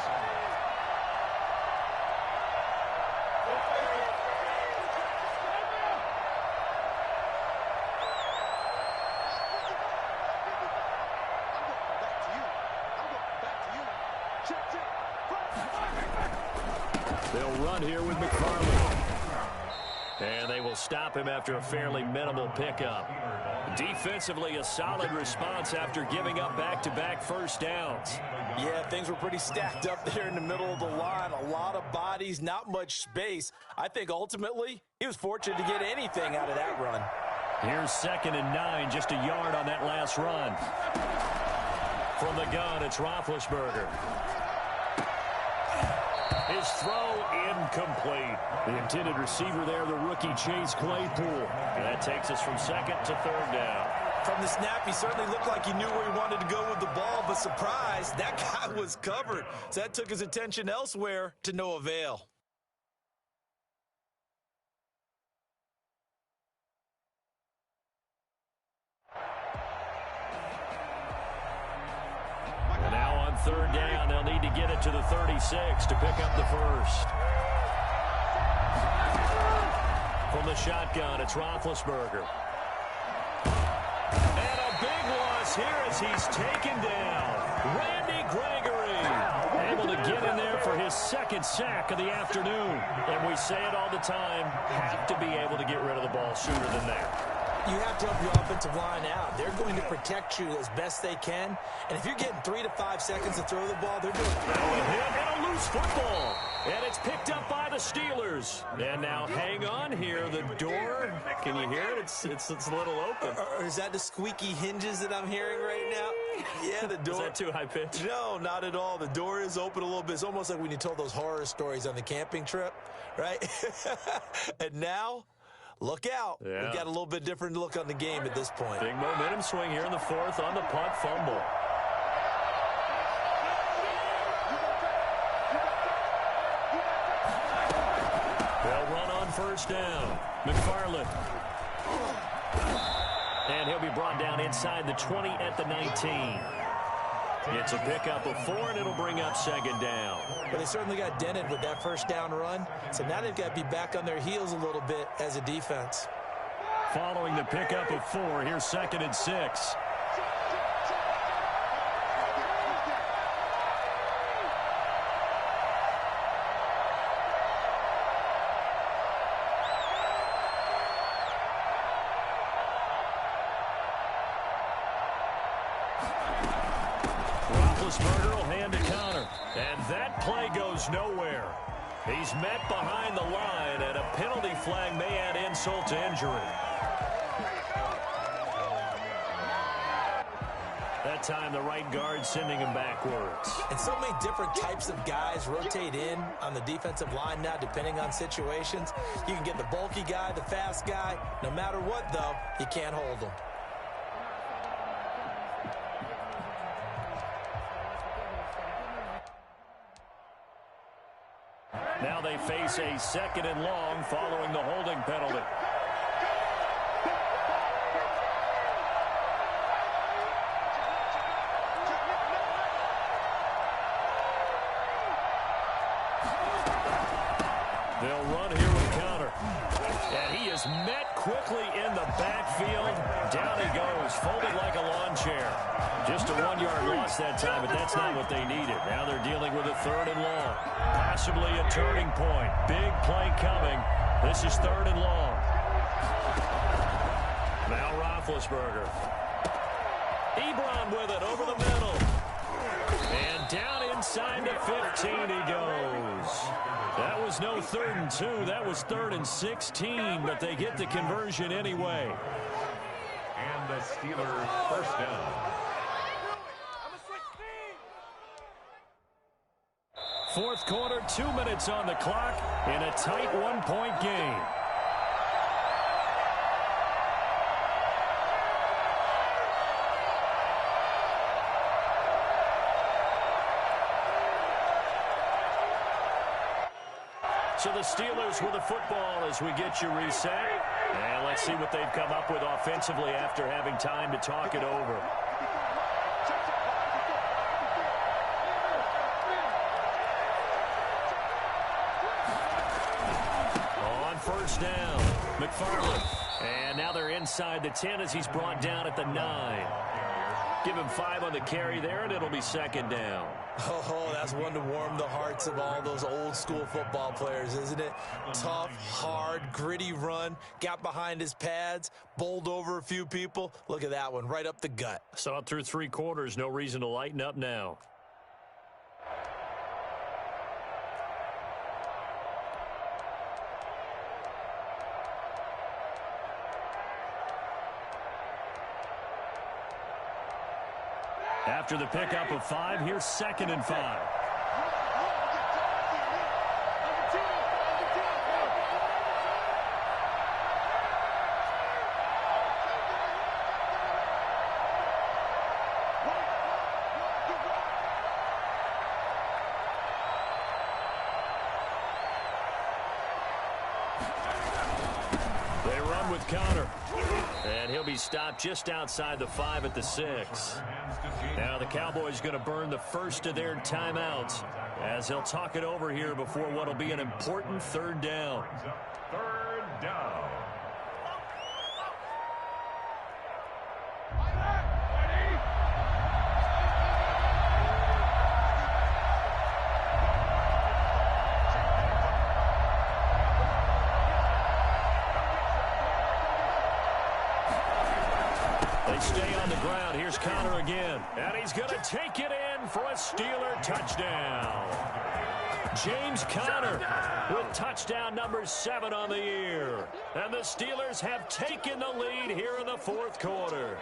S2: They'll run here with McFarland. And they will stop him after a fairly minimal pickup. Defensively, a solid response after giving up back-to-back first downs.
S5: Yeah, things were pretty stacked up there in the middle of the line. A lot of bodies, not much space. I think ultimately he was fortunate to get anything out of that run.
S2: Here's 2nd and 9, just a yard on that last run. From the gun, it's Roethlisberger. His throw incomplete. The intended receiver there, the rookie Chase Claypool. And that takes us from 2nd to 3rd down.
S5: From the snap, he certainly looked like he knew where he wanted to go with the ball, but surprise, that guy was covered. So that took his attention elsewhere to no avail.
S2: And now on 3rd down, they'll need to get it to the 36 to pick up the first. From the shotgun, it's Roethlisberger. And a big loss here as he's taken down. Randy Gregory able to get in there for his 2nd sack of the afternoon. And we say it all the time, have to be able to get rid of the ball sooner than that.
S5: You have to help your offensive line out. They're going to protect you as best they can. And if you're getting 3 to 5 seconds to throw the ball, they're doing it.
S2: And a loose football. And it's picked up by the Steelers. And now hang on here. The door, can you hear it? It's a little open.
S5: Or is that the squeaky hinges that I'm hearing right now? Yeah, the door.
S2: Is that too high pitch?
S5: No, not at all. The door is open a little bit. It's almost like when you told those horror stories on the camping trip, right? And now, look out.
S2: Yeah.
S5: We've got a little bit different look on the game at this point.
S2: Big momentum swing here in the 4th on the punt fumble. They'll run on 1st down. McFarland. And he'll be brought down inside the 20 at the 19. It's a pickup of 4, and it'll bring up 2nd down.
S5: But they certainly got dented with that 1st down run. So now they've got to be back on their heels a little bit as a defense.
S2: Following the pickup of 4, here's 2nd and 6. Roethlisberger will hand to Conner. And that play goes nowhere. He's met behind the line, and a penalty flag may add insult to injury. That time, the right guard sending him backwards.
S5: And so many different types of guys rotate in on the defensive line now, depending on situations. You can get the bulky guy, the fast guy. No matter what, though, you can't hold them.
S2: Now they face a 2nd and long following the holding penalty. They'll run here with Conner. And he is met quickly in the backfield. Down he goes, folded like a lawn chair. Just a 1-yard loss that time, but that's not what they needed. Now they're dealing with a 3rd and long. Possibly a turning point. Big play coming. This is 3rd and long. Now Roethlisberger. Ebron with it over the middle. And down inside the 15 he goes. That was no 3rd and 2. That was 3rd and 16, but they get the conversion anyway.
S4: And the Steelers first down.
S2: Fourth quarter, 2 minutes on the clock in a tight 1-point game. So the Steelers with the football as we get you reset. And let's see what they've come up with offensively after having time to talk it over. On first down, McFarland. And now they're inside the 10 as he's brought down at the 9. Give him 5 on the carry there, and it'll be second down.
S5: Oh, that's one to warm the hearts of all those old-school football players, isn't it? Tough, hard, gritty run, got behind his pads, bowled over a few people. Look at that one, right up the gut.
S2: Saw it through 3 quarters, no reason to lighten up now. After the pickup of 5, here's 2nd and 5. They run with Connor. And he'll be stopped just outside the 5 at the 6. Now the Cowboys going to burn the first of their timeouts as they'll talk it over here before what will be an important 3rd down.
S4: 3rd down.
S2: They stay on the ground. Here's Connor again. And he's going to take it in for a Steeler touchdown. James Conner with touchdown number 7 on the year. And the Steelers have taken the lead here in the 4th quarter.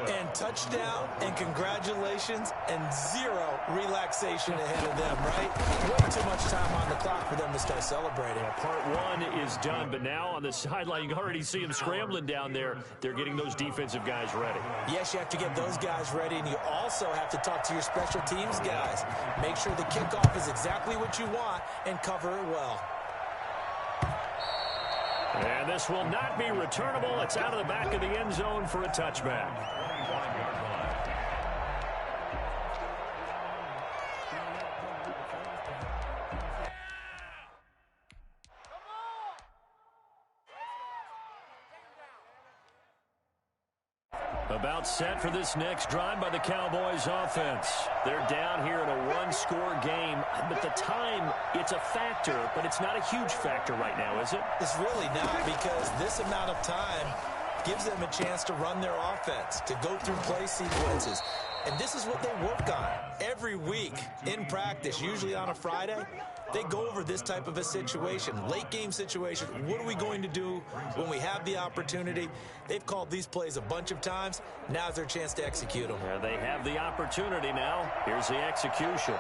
S5: And touchdown, and congratulations, and 0 relaxation ahead of them, right? Way too much time on the clock for them to start celebrating.
S2: Part 1 is done, but now on the sideline, you can already see them scrambling down there. They're getting those defensive guys ready.
S5: Yes, you have to get those guys ready, and you also have to talk to your special teams guys. Make sure the kickoff is exactly what you want and cover it well.
S2: And this will not be returnable. It's out of the back of the end zone for a touchback. About set for this next drive by the Cowboys offense. They're down here in a 1-score game, but the time, it's a factor, but it's not a huge factor right now, is it?
S5: It's really not, because this amount of time gives them a chance to run their offense, to go through play sequences. And this is what they work on every week in practice, usually on a Friday. They go over this type of a situation, late game situation. What are we going to do when we have the opportunity? They've called these plays a bunch of times. Now's their chance to execute them.
S2: Yeah, they have the opportunity now. Here's the execution.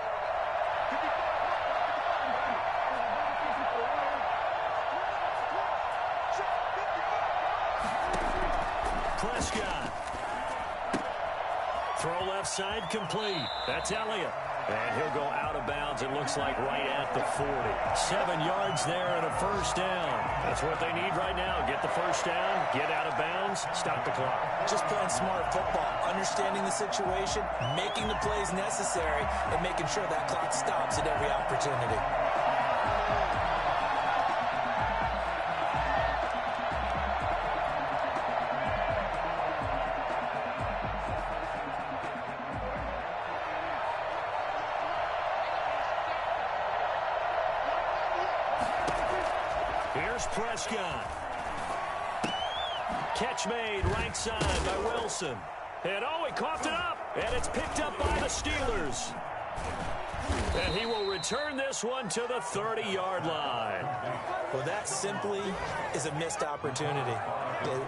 S2: Prescott. Throw left side complete. That's Elliott. And he'll go out of bounds, it looks like, right at the 40. 7 yards there and a first down. That's what they need right now. Get the first down, get out of bounds, stop the clock.
S5: Just playing smart football, understanding the situation, making the plays necessary, and making sure that clock stops at every opportunity.
S2: Here's Prescott. Catch made right side by Wilson. And he coughed it up. And it's picked up by the Steelers. And he will return this one to the 30-yard line.
S5: Well, that simply is a missed opportunity.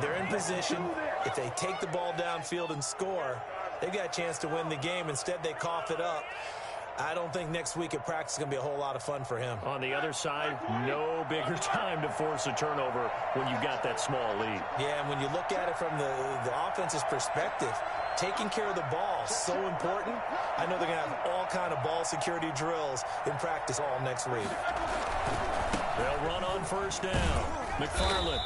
S5: They're in position. If they take the ball downfield and score, they've got a chance to win the game. Instead, they cough it up. I don't think next week at practice is going to be a whole lot of fun for him.
S2: On the other side, no bigger time to force a turnover when you've got that small lead.
S5: Yeah, and when you look at it from the offense's perspective, taking care of the ball is so important. I know they're going to have all kind of ball security drills in practice all next week.
S2: They'll run on first down. McFarland.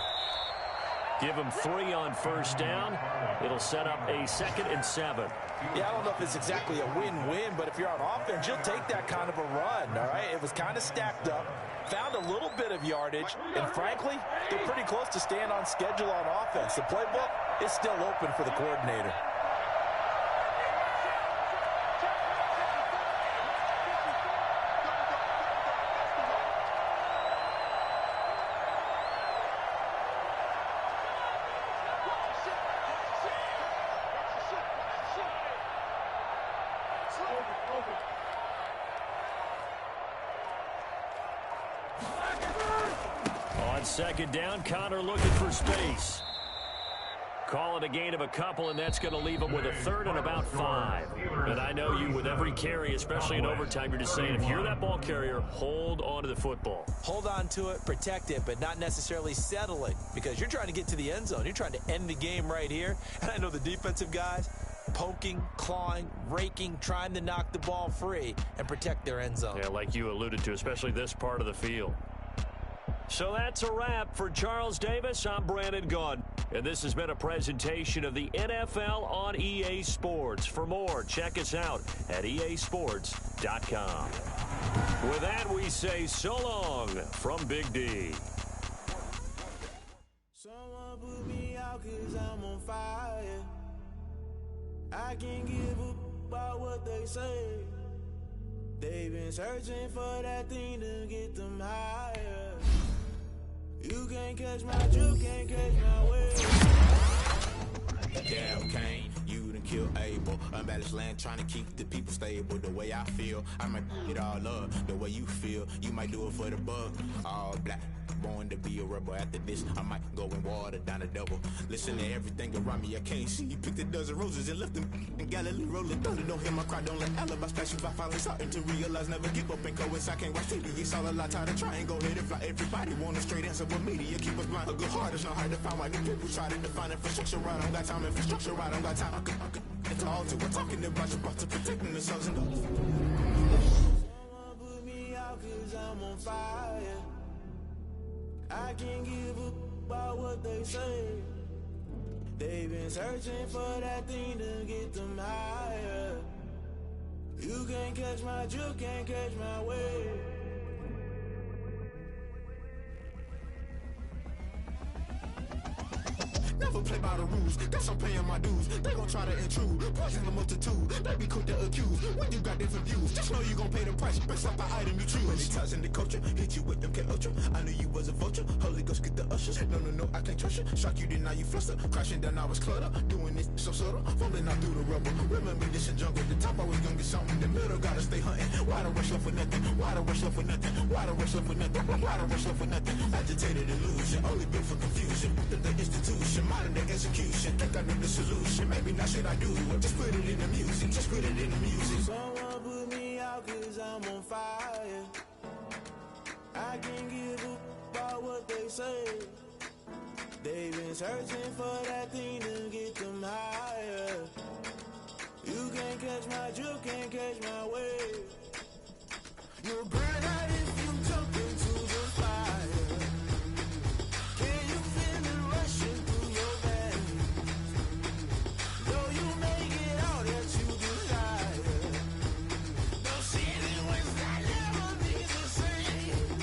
S2: Give him 3 on first down. It'll set up a 2nd and 7.
S5: Yeah, I don't know if it's exactly a win-win, but if you're on offense, you'll take that kind of a run, all right? It was kind of stacked up, found a little bit of yardage, and frankly, they're pretty close to staying on schedule on offense. The playbook is still open for the coordinator.
S2: On 2nd down, Connor looking for space. Call it a gain of a couple, and that's going to leave him with a 3rd and about 5. And I know you, with every carry, especially in overtime, you're just saying, if you're that ball carrier, hold on to the football.
S5: Hold on to it, protect it, but not necessarily settle it, because you're trying to get to the end zone. You're trying to end the game right here. And I know the defensive guys, poking, clawing, raking, trying to knock the ball free and protect their end zone.
S2: Yeah, like you alluded to, especially this part of the field. So that's a wrap for Charles Davis. I'm Brandon Gaudin, and this has been a presentation of the NFL on EA Sports. For more, check us out at easports.com. With that, we say so long from Big D.
S7: Someone put me out 'cause I'm on fire. I can't give up about what they say. They've been searching for that thing to get them higher. You can't catch my juke, can't catch my wave.
S1: Damn, Kane, you done killed Abel. Unbalanced land, trying to keep the people stable. The way I feel, I might it all up. The way you feel, you might do it for the buck. All black, born to be a rebel. After this, I might go and water down the double. Listen to everything around me, I can't see. You picked a dozen roses and left them in Galilee rolling thunder. Don't hear my cry, don't let alibis pass you by. Finally starting to realize, never give up and coincide. Can't watch TV, it's all a lot. Tired of trying, go ahead and fly. Everybody want a straight answer, but media keep us blind. A good heart is not hard to find. Why new people try to define infrastructure right? I don't got time, infrastructure right? I don't got time. I could it's all to. We're talking about to protecting the sons and daughters.
S7: Someone put me out 'cause I'm on fire. I can't give up about what they say. They've been searching for that thing to get them higher. You can't catch my juke, can't catch my wave.
S1: Never play by the rules, guess I'm paying my dues. They gon' try to intrude, poison the multitude. They be quick to accuse, when you got different views. Just know you gon' pay the price, based off the item you choose. Many times in the culture, hit you with MK Ultra. I knew you was a vulture, Holy Ghost get the ushers. No, I can't trust you. Shock you, then now you fluster. Crashing down, I was clutter. Doing this so subtle, falling out through the rubble. Remember this in jungle, the top always gonna get something. The middle gotta stay hunting. Why the rush left for nothing? Why the rush left for nothing? Why the rush left for nothing? Why the rush left for nothing? Agitated illusion, only built for confusion. The institution, modern day execution. Think I know the solution. Maybe not shit I do. Just put it in the music. Just put it in the music.
S7: Someone put me out 'cause I'm on fire. I can't give up about what they say. They've been searching for that thing to get them higher. You can't catch my juke, can't catch my wave. You'll burn out if you jump into the fire. Can you feel it rushing through your veins? Though you make it all that you desire. Don't see it when I never be the same.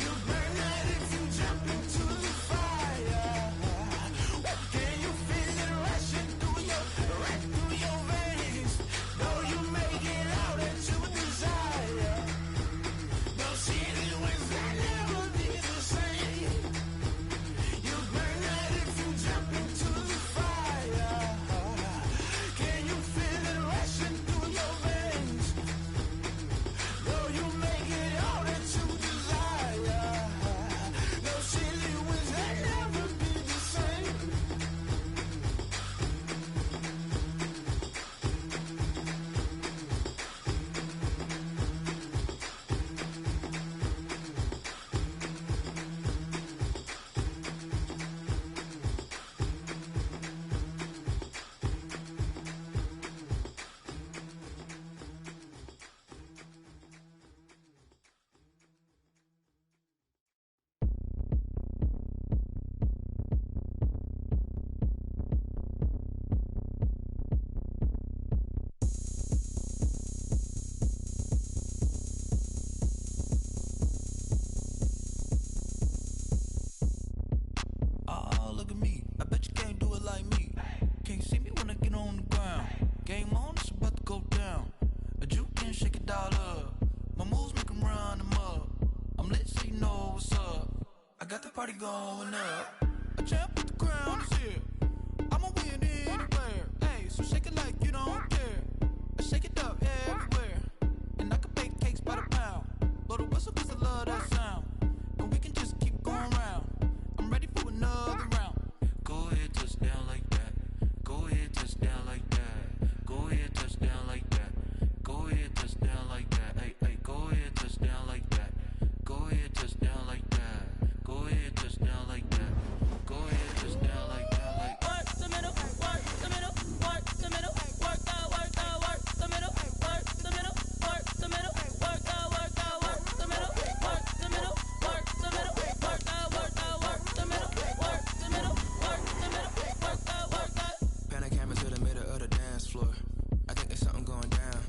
S7: You burn out if you jump into the fire. Can you feel it rushing through your veins? Though you make it all that you desire. oh, look at me. I bet you can't do it like me. Can't see me when I get on the ground. Game on, it's about to go down. A juke can shake it all up. My moves make 'em run them up. I'm lit so you know what's up. I got the party going up. A champ with the crown is here. I'ma win anywhere. Hey, so shake it like you don't care. I shake it up everywhere. And I can bake cakes by the pound. Blow the whistle 'cause I love that sound. And we can just keep going round. I'm ready for another round. Go ahead, touch down like that. Go ahead, touch down like that. Go ahead, touch down like that. Go ahead, touch down like that. Hey, hey, go ahead, touch down like that. Go ahead, touch down like that. Go ahead, touch down like that. Go ahead, touch down like that. Like work the middle, work the middle, work the middle, work the middle, work the middle, work the middle, work the middle, work the middle, work the middle, work the middle, work the middle, work the middle, work the. Panic camera to the middle of the dance floor. I think there's something going down.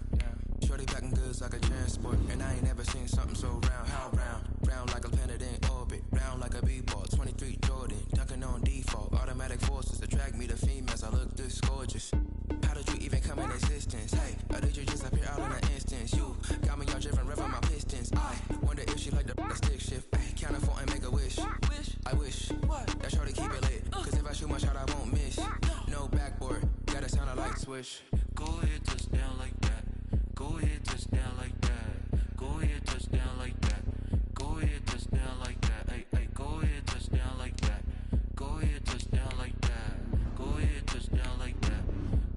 S7: Shorty packing goods like a transport, and I ain't never seen something so round. How round? Round like a planet in orbit, round like a b-ball. 23 Jordan, dunking on default. Automatic forces attract me to females. I look this gorgeous. How did you even come in existence? Hey, or did you just appear out in an instance? You got me all driven, revving my pistons. I wonder if she like the stick shift. Ay, count a 4 and make a wish. I wish that shorty keep it lit. 'Cause if I shoot my shot, I won't miss. No backboard, gotta sound a light switch. Go ahead, touch down like that. Go ahead, touch down like that. Go ahead, touch down like that. Go ahead, touch down like that. Hey, hey, go ahead, touch down like that. Go ahead, touch down like that. Go ahead, touch down like that.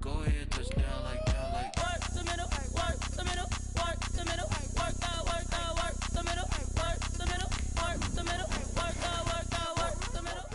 S7: Go ahead, touch down like that. Like work the middle, work the middle, work the middle, work the middle, work the middle, work the middle, work the middle, work the middle.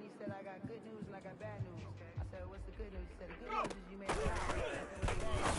S7: He said, I got good news and I got bad news. I said, what's the good news? He said, the good news is you made it.